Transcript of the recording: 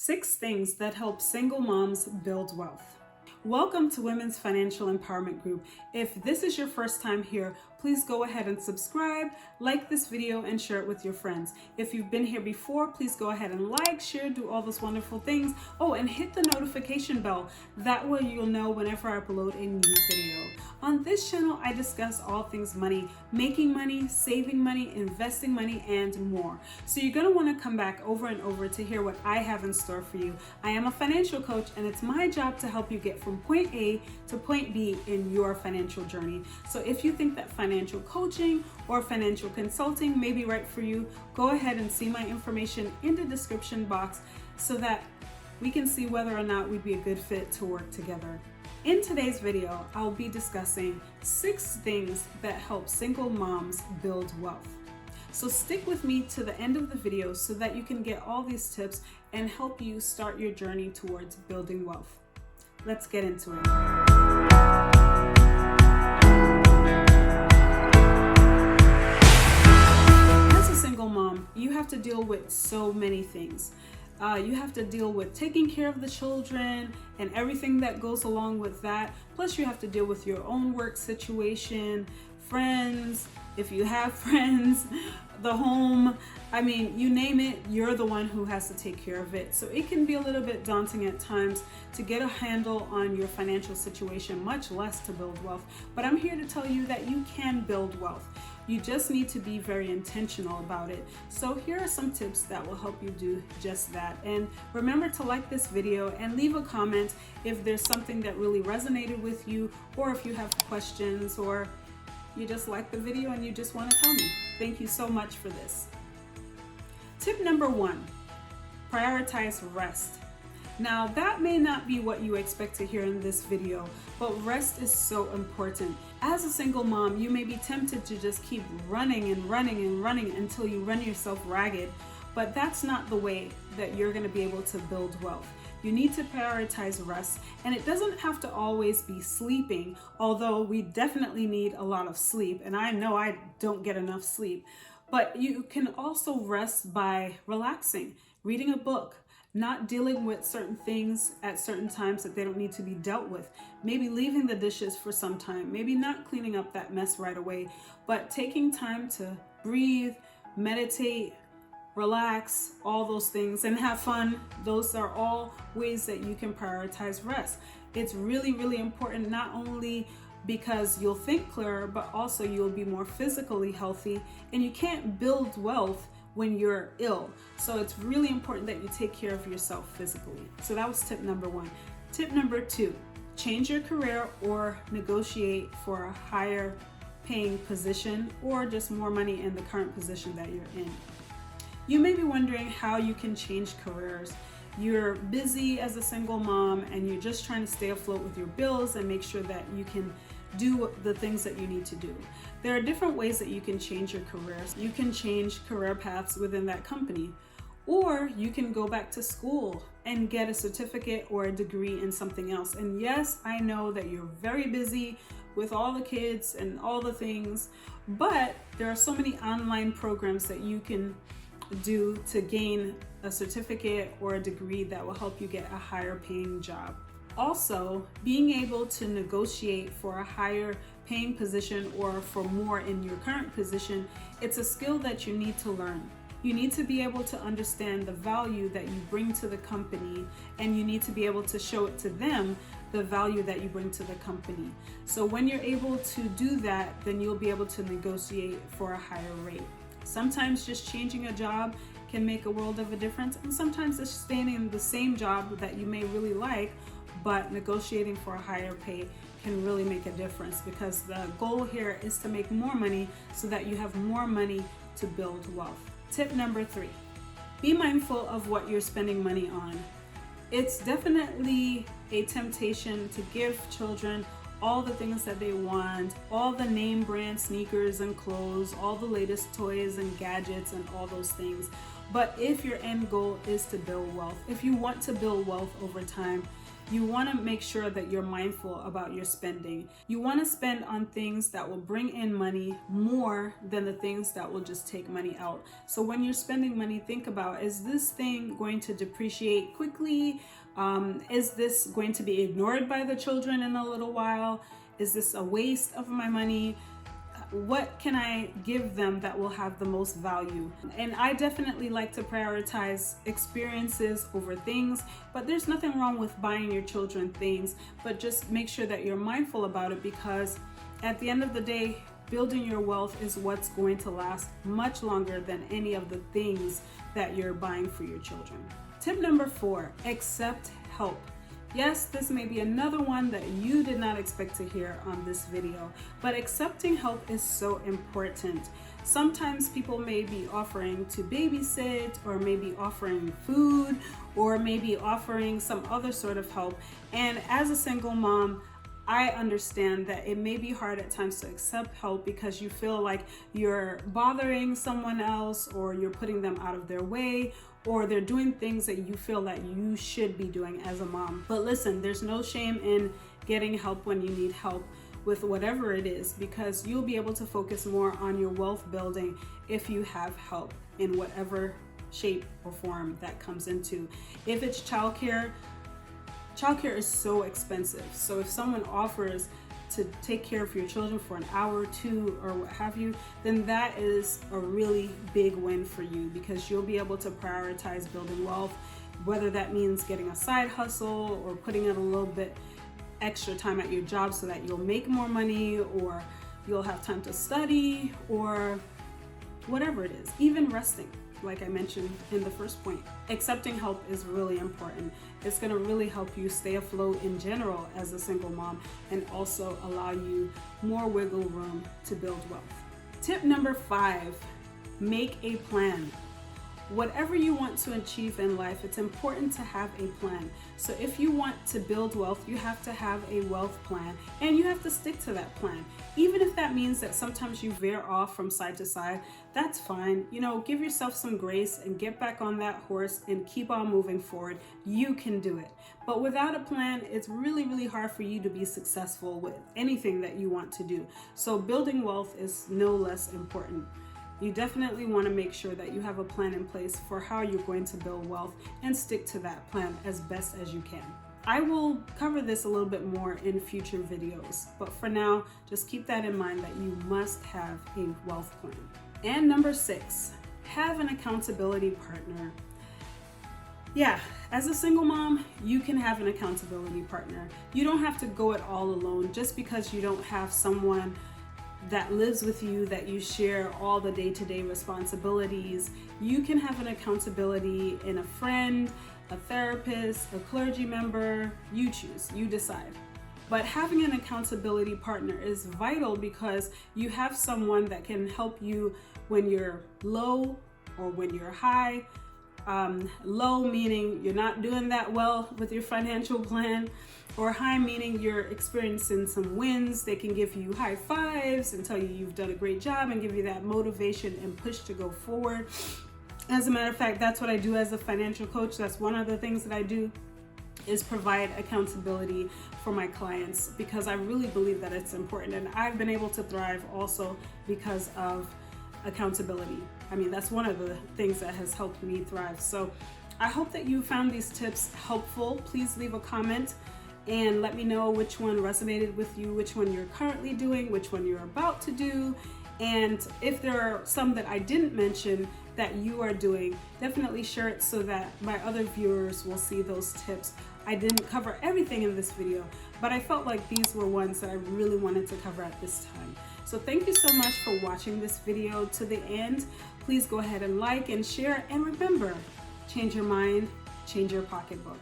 6 things that help single moms build wealth. Welcome to Women's Financial Empowerment Group. If this is your first time here, please go ahead and subscribe, like this video, and share it with your friends. If you've been here before, please go ahead and like, share, do all those wonderful things. Oh, and hit the notification bell. That way you'll know whenever I upload a new video. On this channel, I discuss all things money, making money, saving money, investing money, and more. So you're gonna wanna come back over and over to hear what I have in store for you. I am a financial coach, and it's my job to help you get from point A to point B in your financial journey. So if you think that financial coaching or financial consulting may be right for you, go ahead and see my information in the description box so that we can see whether or not we'd be a good fit to work together. In today's video, I'll be discussing 6 things that help single moms build wealth. So stick with me to the end of the video so that you can get all these tips and help you start your journey towards building wealth. Let's get into it. As a single mom, you have to deal with so many things. You have to deal with taking care of the children and everything that goes along with that. Plus you have to deal with your own work situation, friends, if you have friends, the home. I mean, you name it, you're the one who has to take care of it. So it can be a little bit daunting at times to get a handle on your financial situation, much less to build wealth. But I'm here to tell you that you can build wealth. You just need to be very intentional about it. So here are some tips that will help you do just that. And remember to like this video and leave a comment if there's something that really resonated with you, or if you have questions, or you just like the video and you just want to tell me. Thank you so much for this. Tip number 1, prioritize rest. Now that may not be what you expect to hear in this video, but rest is so important. As a single mom, you may be tempted to just keep running and running and running until you run yourself ragged, but that's not the way that you're going to be able to build wealth. You need to prioritize rest, and it doesn't have to always be sleeping, although we definitely need a lot of sleep, and I know I don't get enough sleep. But you can also rest by relaxing, reading a book, not dealing with certain things at certain times that they don't need to be dealt with, maybe leaving the dishes for some time, maybe not cleaning up that mess right away, but taking time to breathe, meditate, relax, all those things, and have fun. Those are all ways that you can prioritize rest. It's really, really important, not only because you'll think clearer, but also you'll be more physically healthy, and you can't build wealth when you're ill. So it's really important that you take care of yourself physically. So that was tip number 1. Tip number 2, change your career or negotiate for a higher paying position or just more money in the current position that you're in. You may be wondering how you can change careers. You're busy as a single mom and you're just trying to stay afloat with your bills and make sure that you can do the things that you need to do. There are different ways that you can change your careers. You can change career paths within that company, or you can go back to school and get a certificate or a degree in something else. And yes, I know that you're very busy with all the kids and all the things, but there are so many online programs that you can do to gain a certificate or a degree that will help you get a higher paying job. Also, being able to negotiate for a higher paying position or for more in your current position, it's a skill that you need to learn. You need to be able to understand the value that you bring to the company, and you need to be able to show it to them, the value that you bring to the company. So when you're able to do that, then you'll be able to negotiate for a higher rate. Sometimes just changing a job can make a world of a difference, and sometimes just staying in the same job that you may really like, but negotiating for a higher pay can really make a difference, because the goal here is to make more money so that you have more money to build wealth. Tip number 3, be mindful of what you're spending money on. It's definitely a temptation to give children all the things that they want, all the name brand sneakers and clothes, all the latest toys and gadgets and all those things. But if your end goal is to build wealth, if you want to build wealth over time, you want to make sure that you're mindful about your spending. You want to spend on things that will bring in money more than the things that will just take money out. So when you're spending money, think about, is this thing going to depreciate quickly? Is this going to be ignored by the children in a little while? Is this a waste of my money? What can I give them that will have the most value? And I definitely like to prioritize experiences over things, but there's nothing wrong with buying your children things, but just make sure that you're mindful about it, because at the end of the day, building your wealth is what's going to last much longer than any of the things that you're buying for your children. Tip number 4, accept help. Yes, this may be another one that you did not expect to hear on this video, but accepting help is so important. Sometimes people may be offering to babysit, or maybe offering food, or maybe offering some other sort of help. And as a single mom, I understand that it may be hard at times to accept help because you feel like you're bothering someone else, or you're putting them out of their way, or they're doing things that you feel that you should be doing as a mom. But listen, there's no shame in getting help when you need help with whatever it is, because you'll be able to focus more on your wealth building if you have help in whatever shape or form that comes into. If it's childcare is so expensive. So if someone offers to take care of your children for an hour or two or what have you, then that is a really big win for you, because you'll be able to prioritize building wealth, whether that means getting a side hustle or putting in a little bit extra time at your job so that you'll make more money, or you'll have time to study, or whatever it is, even resting. Like I mentioned in the first point, accepting help is really important. It's going to really help you stay afloat in general as a single mom, and also allow you more wiggle room to build wealth. Tip number 5, make a plan. Whatever you want to achieve in life, it's important to have a plan. So if you want to build wealth, you have to have a wealth plan, and you have to stick to that plan. Even if that means that sometimes you veer off from side to side, that's fine. You know, give yourself some grace and get back on that horse and keep on moving forward. You can do it. But without a plan, it's really, really hard for you to be successful with anything that you want to do. So building wealth is no less important. You definitely want to make sure that you have a plan in place for how you're going to build wealth, and stick to that plan as best as you can. I will cover this a little bit more in future videos, but for now, just keep that in mind, that you must have a wealth plan. And number 6, have an accountability partner. Yeah, as a single mom, you can have an accountability partner. You don't have to go it all alone just because you don't have someone that lives with you, that you share all the day-to-day responsibilities. You can have an accountability in a friend, a therapist, a clergy member. You choose, you decide. But having an accountability partner is vital, because you have someone that can help you when you're low or when you're high. Low meaning you're not doing that well with your financial plan, or high meaning you're experiencing some wins. They can give you high fives and tell you you've done a great job, and give you that motivation and push to go forward. As a matter of fact, that's what I do as a financial coach. That's one of the things that I do, is provide accountability for my clients, because I really believe that it's important. And I've been able to thrive also because of accountability. I mean, that's one of the things that has helped me thrive. So I hope that you found these tips helpful. Please leave a comment and let me know which one resonated with you, which one you're currently doing, which one you're about to do. And if there are some that I didn't mention that you are doing, definitely share it so that my other viewers will see those tips. I didn't cover everything in this video, but I felt like these were ones that I really wanted to cover at this time. So thank you so much for watching this video to the end. Please go ahead and like and share, and remember, change your mind, change your pocketbook.